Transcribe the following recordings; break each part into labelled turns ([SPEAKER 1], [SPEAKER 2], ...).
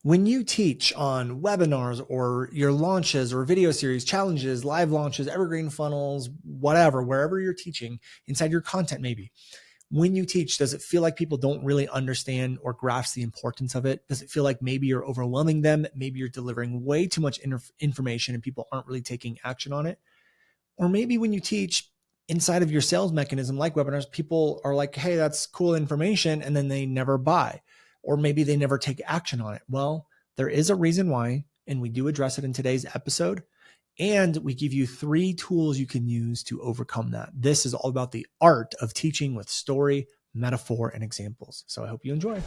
[SPEAKER 1] When you teach on webinars or your launches or video series, challenges, live launches, evergreen funnels, whatever, wherever you're teaching inside your content, maybe when you teach, does it feel like people don't really understand or grasp the importance of it? Does it feel like maybe you're overwhelming them? Maybe you're delivering way too much information and people aren't really taking action on it? Or maybe when you teach inside of your sales mechanism, like webinars, people are like, hey, that's cool information. And then they never buy, or maybe they never take action on it. Well, there is a reason why, and we do address it in today's episode. And we give you 3 tools you can use to overcome that. This is all about the art of teaching with story, metaphor, and examples. So I hope you enjoy.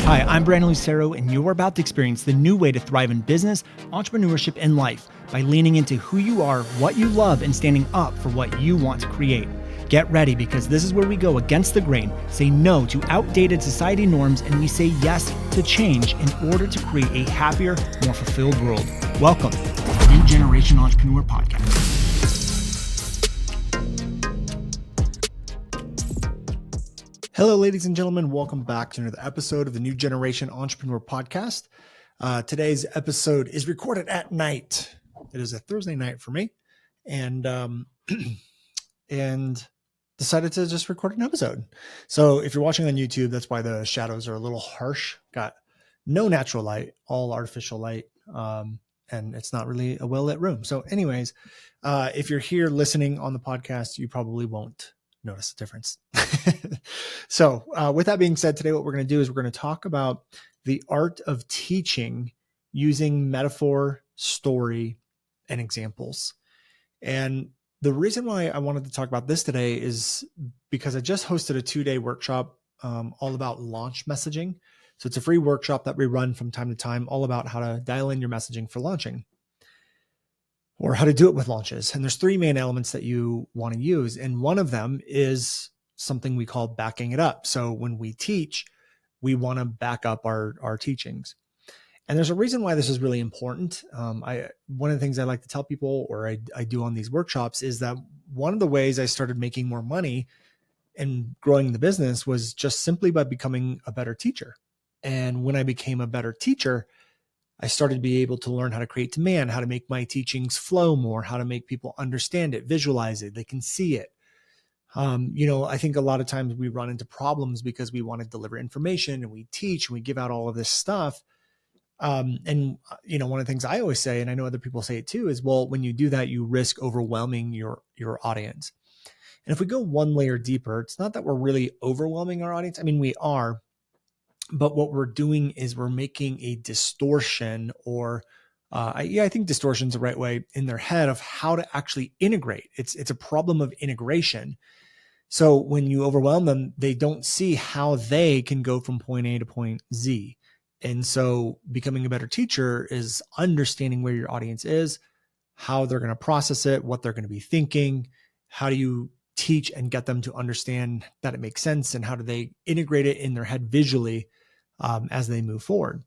[SPEAKER 1] Hi, I'm Brandon Lucero, and you're about to experience the new way to thrive in business, entrepreneurship, and life by leaning into who you are, what you love, and standing up for what you want to create. Get ready, because this is where we go against the grain, say no to outdated society norms, and we say yes to change in order to create a happier, more fulfilled world. Welcome to the New Generation Entrepreneur Podcast. Hello, ladies and gentlemen. Welcome back to another episode of the New Generation Entrepreneur Podcast. Today's episode is recorded at night. It is a Thursday night for me, and decided to just record an episode. So if you're watching on YouTube, that's why the shadows are a little harsh. Got no natural light, all artificial light, and it's not really a well-lit room. So anyways, if you're here listening on the podcast, you probably won't notice the difference. So with that being said, today what we're going to do is we're going to talk about the art of teaching using metaphor, story, and examples. And the reason why I wanted to talk about this today is because I just hosted a 2-day workshop all about launch messaging. So it's a free workshop that we run from time to time, all about how to dial in your messaging for launching, or how to do it with launches. And there's 3 main elements that you want to use. And one of them is something we call backing it up. So when we teach, we want to back up our teachings. And there's a reason why this is really important. One of the things I like to tell people, or I do on these workshops, is that one of the ways I started making more money and growing the business was just simply by becoming a better teacher. And when I became a better teacher, I started to be able to learn how to create demand, how to make my teachings flow more, how to make people understand it, visualize it, they can see it. I think a lot of times we run into problems because we want to deliver information and we teach and we give out all of this stuff. One of the things I always say, and I know other people say it too, is, well, when you do that, you risk overwhelming your audience. And if we go one layer deeper, it's not that we're really overwhelming our audience. I mean, we are, but what we're doing is we're making a distortion, or I think distortion is the right way, in their head of how to actually integrate. It's a problem of integration. So when you overwhelm them, they don't see how they can go from point A to point Z. And so becoming a better teacher is understanding where your audience is, how they're going to process it, what they're going to be thinking, how do you teach and get them to understand that it makes sense, and how do they integrate it in their head visually as they move forward.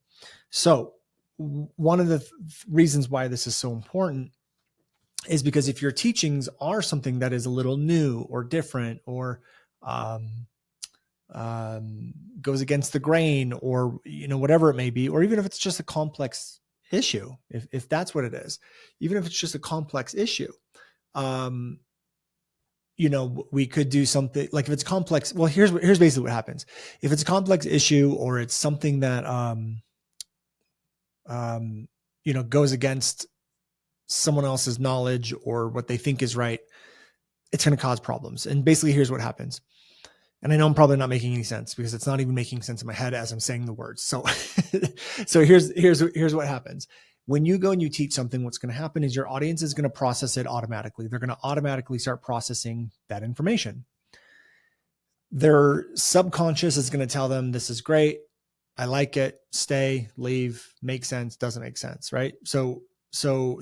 [SPEAKER 1] So one of the reasons why this is so important is because if your teachings are something that is a little new or different, or goes against the grain, or whatever it may be, or even if it's just a complex issue, if that's what it is, even if it's just a complex issue, we could do something like, if it's complex, well, here's basically what happens. If it's a complex issue, or it's something that goes against someone else's knowledge or what they think is right, it's going to cause problems. And basically, here's what happens. And I know I'm probably not making any sense, because it's not even making sense in my head as I'm saying the words. So, here's what happens. When you go and you teach something, what's going to happen is your audience is going to process it automatically. They're going to automatically start processing that information. Their subconscious is going to tell them, this is great, I like it, stay, leave, makes sense, doesn't make sense, right? So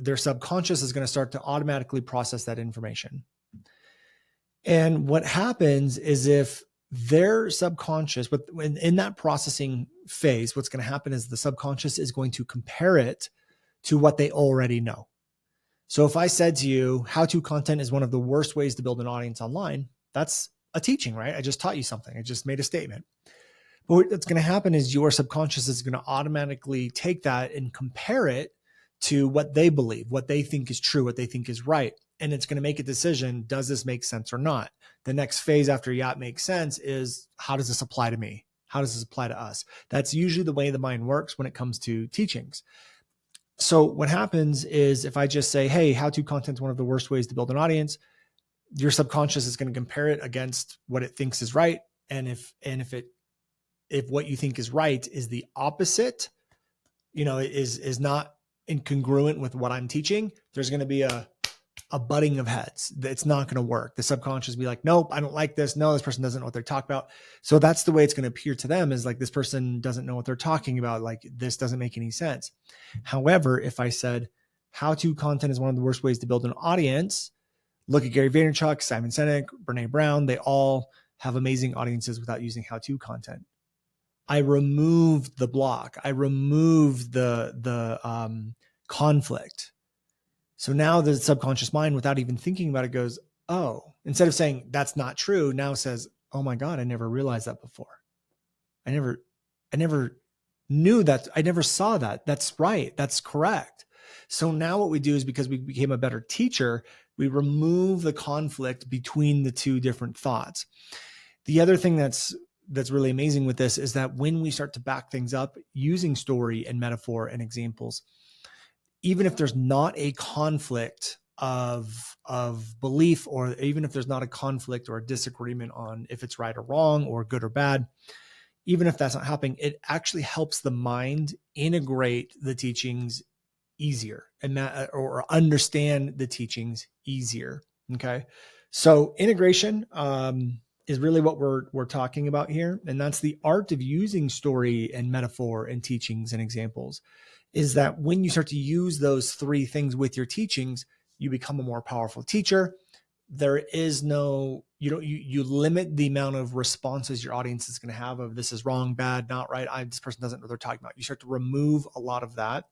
[SPEAKER 1] their subconscious is going to start to automatically process that information. And what happens is, if their subconscious, in that processing phase, what's going to happen is the subconscious is going to compare it to what they already know. So if I said to you, how-to content is one of the worst ways to build an audience online, that's a teaching, right? I just taught you something. I just made a statement. But what's going to happen is your subconscious is going to automatically take that and compare it to what they believe, what they think is true, what they think is right. And it's going to make a decision. Does this make sense or not? The next phase after yeah, it makes sense is how does this apply to me? How does this apply to us? That's usually the way the mind works when it comes to teachings. So what happens is if I just say, hey, how-to content is one of the worst ways to build an audience, your subconscious is going to compare it against what it thinks is right. And if what you think is right is the opposite, is not incongruent with what I'm teaching, there's going to be a butting of heads. It's not going to work. The subconscious will be like, nope, I don't like this. No, this person doesn't know what they're talking about. So that's the way it's going to appear to them, is like, this person doesn't know what they're talking about. Like, this doesn't make any sense. However, if I said how-to content is one of the worst ways to build an audience, look at Gary Vaynerchuk, Simon Sinek, Brene Brown. They all have amazing audiences without using how-to content. I removed the block. I removed the conflict. So now the subconscious mind, without even thinking about it, goes, oh, instead of saying that's not true, now says, oh my God, I never realized that before. I never knew that. I never saw that. That's right. That's correct. So now what we do is, because we became a better teacher, we remove the conflict between the two different thoughts. The other thing that's really amazing with this is that when we start to back things up using story and metaphor and examples, even if there's not a conflict of belief, or even if there's not a conflict or a disagreement on if it's right or wrong or good or bad, even if that's not happening, it actually helps the mind integrate the teachings easier or understand the teachings easier. Okay. So integration is really what we're talking about here. And that's the art of using story and metaphor and teachings and examples, is that when you start to use those three things with your teachings, you become a more powerful teacher. There is no, you limit the amount of responses your audience is going to have of this is wrong, bad, not right. This person doesn't know what they're talking about. You start to remove a lot of that.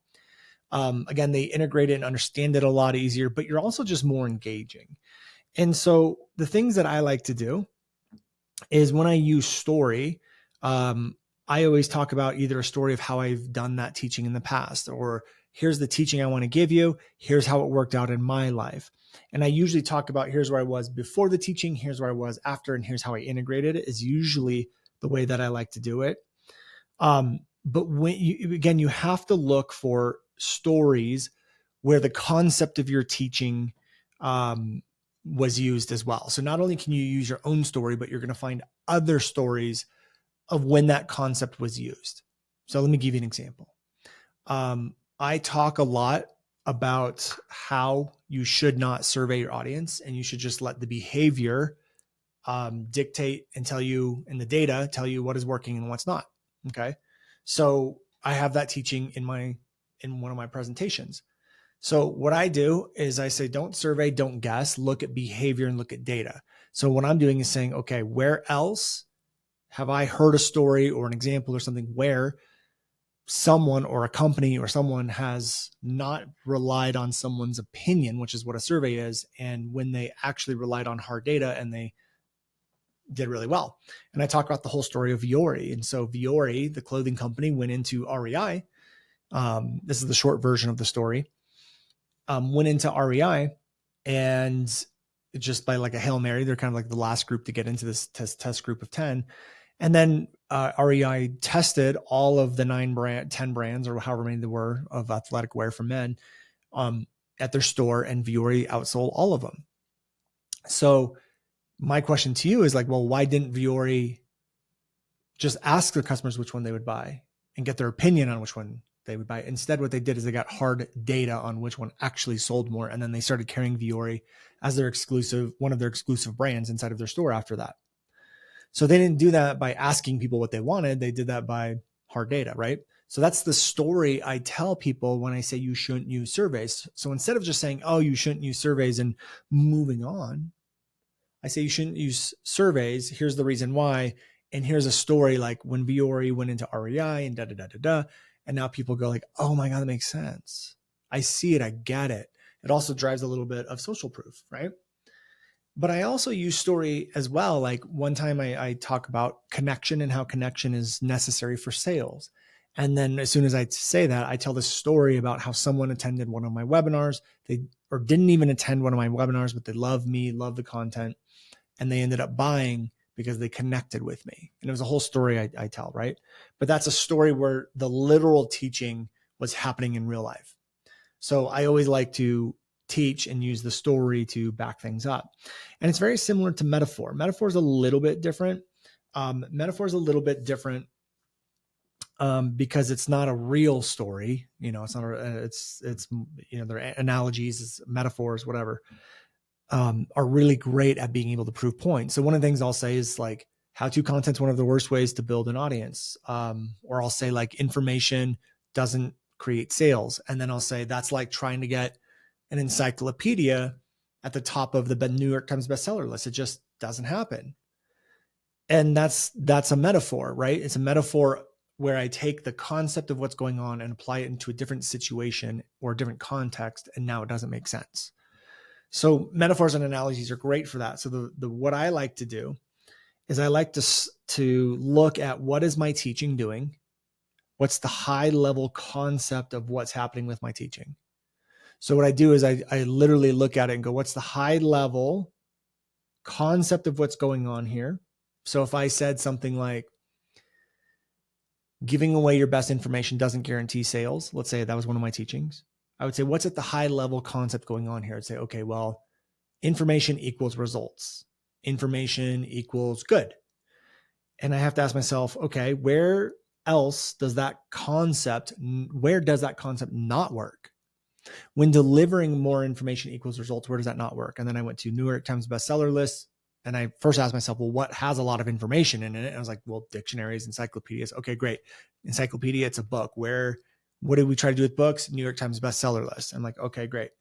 [SPEAKER 1] Again, they integrate it and understand it a lot easier, but you're also just more engaging. And so the things that I like to do is, when I use story, I always talk about either a story of how I've done that teaching in the past, or here's the teaching I want to give you. Here's how it worked out in my life. And I usually talk about, here's where I was before the teaching, here's where I was after, and here's how I integrated it, is usually the way that I like to do it. But when you have to look for stories where the concept of your teaching was used as well. So not only can you use your own story, but you're going to find other stories of when that concept was used. So let me give you an example. I talk a lot about how you should not survey your audience, and you should just let the behavior dictate and tell you, and the data tell you what is working and what's not. Okay. So I have that teaching in one of my presentations. So what I do is I say, don't survey, don't guess, look at behavior and look at data. So what I'm doing is saying, okay, where else have I heard a story or an example or something where someone or a company or someone has not relied on someone's opinion, which is what a survey is, and when they actually relied on hard data and they did really well. And I talk about the whole story of Vuori. And so Vuori, the clothing company, went into REI. This is the short version of the story. Went into REI, and just by like a Hail Mary, they're kind of like the last group to get into this test group of 10. And then REI tested all of the 10 brands, or however many there were, of athletic wear for men at their store, and Vuori outsold all of them. So my question to you is like, well, why didn't Vuori just ask their customers which one they would buy and get their opinion on which one they would buy? Instead, what they did is they got hard data on which one actually sold more. And then they started carrying Vuori as one of their exclusive brands inside of their store after that. So they didn't do that by asking people what they wanted. They did that by hard data, right? So that's the story I tell people when I say you shouldn't use surveys. So instead of just saying, oh, you shouldn't use surveys and moving on, I say you shouldn't use surveys. Here's the reason why. And here's a story like when Vuori went into REI and da-da-da-da-da. And now people go like, oh my God, that makes sense. I see it. I get it. It also drives a little bit of social proof, right? But I also use story as well. Like one time I talk about connection and how connection is necessary for sales. And then as soon as I say that, I tell this story about how someone attended one of my webinars. They or didn't even attend one of my webinars, but they love me, love the content, and they ended up buying because they connected with me. And it was a whole story I tell, right? But that's a story where the literal teaching was happening in real life. So I always like to teach and use the story to back things up. And it's very similar to metaphor. Metaphor is a little bit different. Because it's not a real story. It's not. It's their analogies, it's metaphors, whatever. Are really great at being able to prove points. So one of the things I'll say is like, how-to content's one of the worst ways to build an audience. Or I'll say like, information doesn't create sales. And then I'll say that's like trying to get an encyclopedia at the top of the New York Times bestseller list. It just doesn't happen. And that's a metaphor, right? It's a metaphor where I take the concept of what's going on and apply it into a different situation or a different context, and now it doesn't make sense. So metaphors and analogies are great for that. So the what I like to do is I like to look at what is my teaching doing? What's the high level concept of what's happening with my teaching? So what I do is I literally look at it and go, what's the high level concept of what's going on here? So if I said something like, giving away your best information doesn't guarantee sales, let's say that was one of my teachings, I would say, what's at the high level concept going on here? I'd say, okay, well, information equals results. Information equals good. And I have to ask myself, okay, where does that concept not work? When delivering more information equals results, where does that not work? And then I went to New York Times bestseller list, and I first asked myself, well, what has a lot of information in it? And I was like, well, dictionaries, encyclopedias. Okay, great. Encyclopedia, it's a book. What did we try to do with books? New York Times bestseller list. I'm like, okay, great.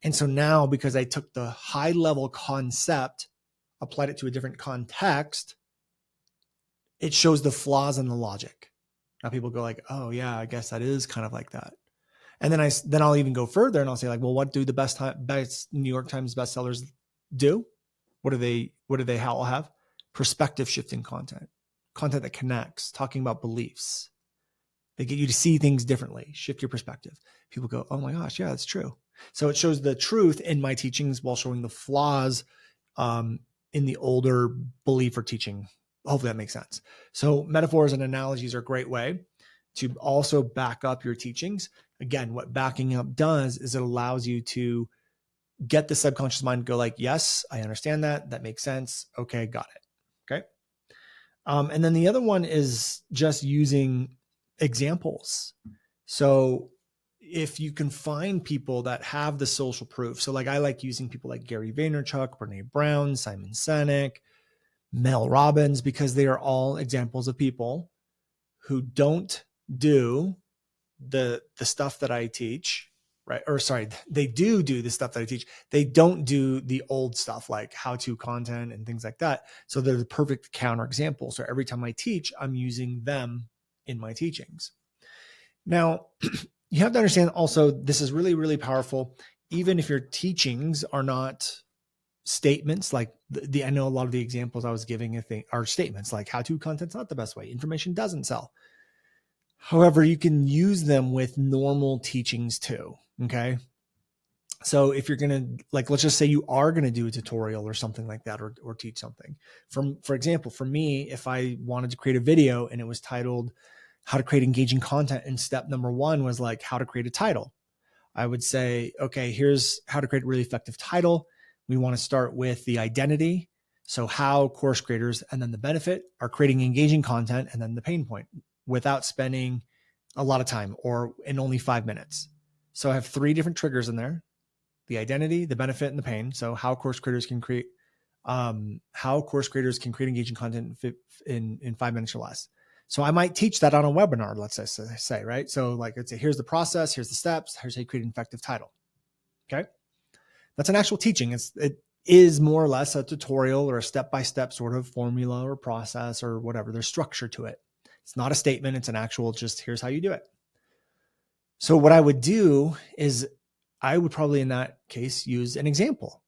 [SPEAKER 1] And so now, because I took the high level concept, applied it to a different context, it shows the flaws in the logic. Now people go like, oh yeah, I guess that is kind of like that. And then I'll even go further and I'll say like, well, what do the best New York Times bestsellers do? What do they all have? Perspective shifting content that connects, talking about beliefs. They get you to see things differently, shift your perspective. People go, oh my gosh, yeah, that's true. So it shows the truth in my teachings while showing the flaws in the older belief or teaching. Hopefully that makes sense. So metaphors and analogies are a great way to also back up your teachings. Again, what backing up does is it allows you to get the subconscious mind to go like, yes, I understand that. That makes sense. Okay, got it. Okay. And then the other one is just using examples. So if you can find people that have the social proof. So like I like using people like Gary Vaynerchuk, Brene Brown, Simon Sinek, Mel Robbins, because they are all examples of people who don't do the stuff that I teach, right? Or sorry, they do the stuff that I teach. They don't do the old stuff like how-to content and things like that. So they're the perfect counterexample. So every time I teach, I'm using them in my teachings. Now, you have to understand also, this is really, really powerful. Even if your teachings are not statements, like I know a lot of the examples I was giving are statements like how-to content's not the best way. Information doesn't sell. However, you can use them with normal teachings too. Okay. So if you're going to, like, let's just say you are going to do a tutorial or something like that, or teach something. For example, for me, if I wanted to create a video and it was titled how to create engaging content, and step number 1 was like how to create a title, I would say, okay, here's how to create a really effective title. We want to start with the identity. So how course creators, and then the benefit, are creating engaging content, and then the pain point, without spending a lot of time or in only 5 minutes. So I have 3 different triggers in there: the identity, the benefit, and the pain. So how course creators can create engaging content in 5 minutes or less. So I might teach that on a webinar, let's say, right? So like, let's say, here's the process, here's the steps, here's how you create an effective title. Okay. That's an actual teaching. It is more or less a tutorial or a step-by-step sort of formula or process or whatever. There's structure to it. It's not a statement. It's an actual, just here's how you do it. So what I would do is I would probably in that case use an example.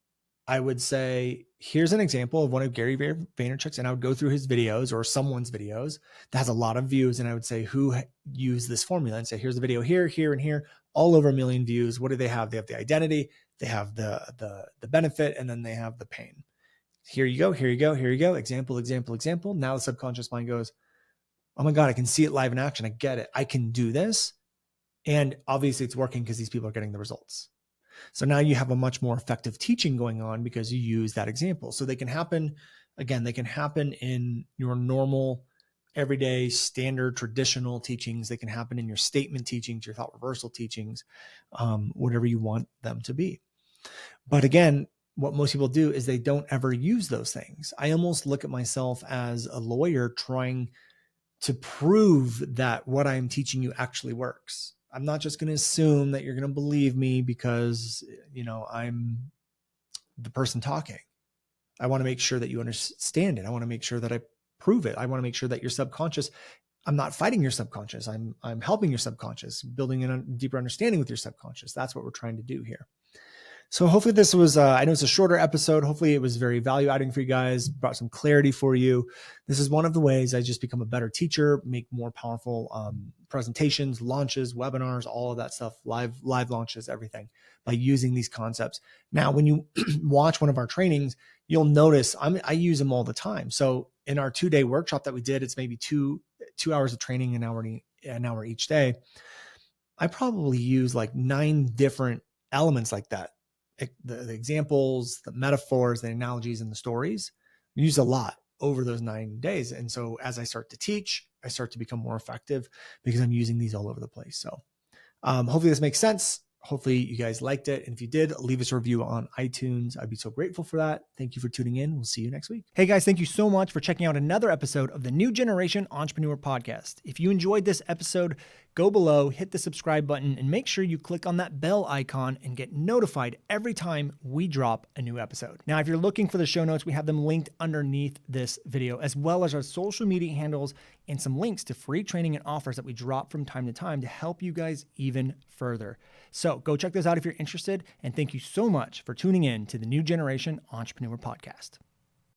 [SPEAKER 1] I would say, here's an example of one of Gary Vaynerchuk's, and I would go through his videos or someone's videos that has a lot of views. And I would say, who used this formula, and say, here's the video here, here, and here, all over 1 million views. What do they have? They have the identity, they have the benefit, and then they have the pain. Here you go, here you go, here you go. Example, example, example. Now the subconscious mind goes, oh my God, I can see it live in action. I get it. I can do this. And obviously it's working because these people are getting the results. So now you have a much more effective teaching going on because you use that example. So they can happen, again, they can happen in your normal, everyday, standard, traditional teachings. They can happen in your statement teachings, your thought reversal teachings, whatever you want them to be. But again, what most people do is they don't ever use those things. I almost look at myself as a lawyer trying to prove that what I'm teaching you actually works. I'm not just going to assume that you're going to believe me because, I'm the person talking. I want to make sure that you understand it. I want to make sure that I prove it. I want to make sure that your subconscious, I'm not fighting your subconscious. I'm helping your subconscious, building a deeper understanding with your subconscious. That's what we're trying to do here. So hopefully this was, I know it's a shorter episode. Hopefully it was very value adding for you guys, brought some clarity for you. This is one of the ways I just become a better teacher, make more powerful presentations, launches, webinars, all of that stuff, live launches, everything, by using these concepts. Now, when you watch one of our trainings, you'll notice I use them all the time. So in our 2-day workshop that we did, it's maybe two hours of training, an hour each day. I probably use like 9 different elements like that. The examples, the metaphors, the analogies, and the stories, use a lot over those 9 days. And so as I start to teach, I start to become more effective because I'm using these all over the place. So hopefully this makes sense. Hopefully you guys liked it. And if you did, leave us a review on iTunes. I'd be so grateful for that. Thank you for tuning in. We'll see you next week. Hey guys, thank you so much for checking out another episode of the New Generation Entrepreneur Podcast. If you enjoyed this episode, go below, hit the subscribe button, and make sure you click on that bell icon and get notified every time we drop a new episode. Now, if you're looking for the show notes, we have them linked underneath this video, as well as our social media handles and some links to free training and offers that we drop from time to time to help you guys even further. So go check those out if you're interested. And thank you so much for tuning in to the New Generation Entrepreneur Podcast.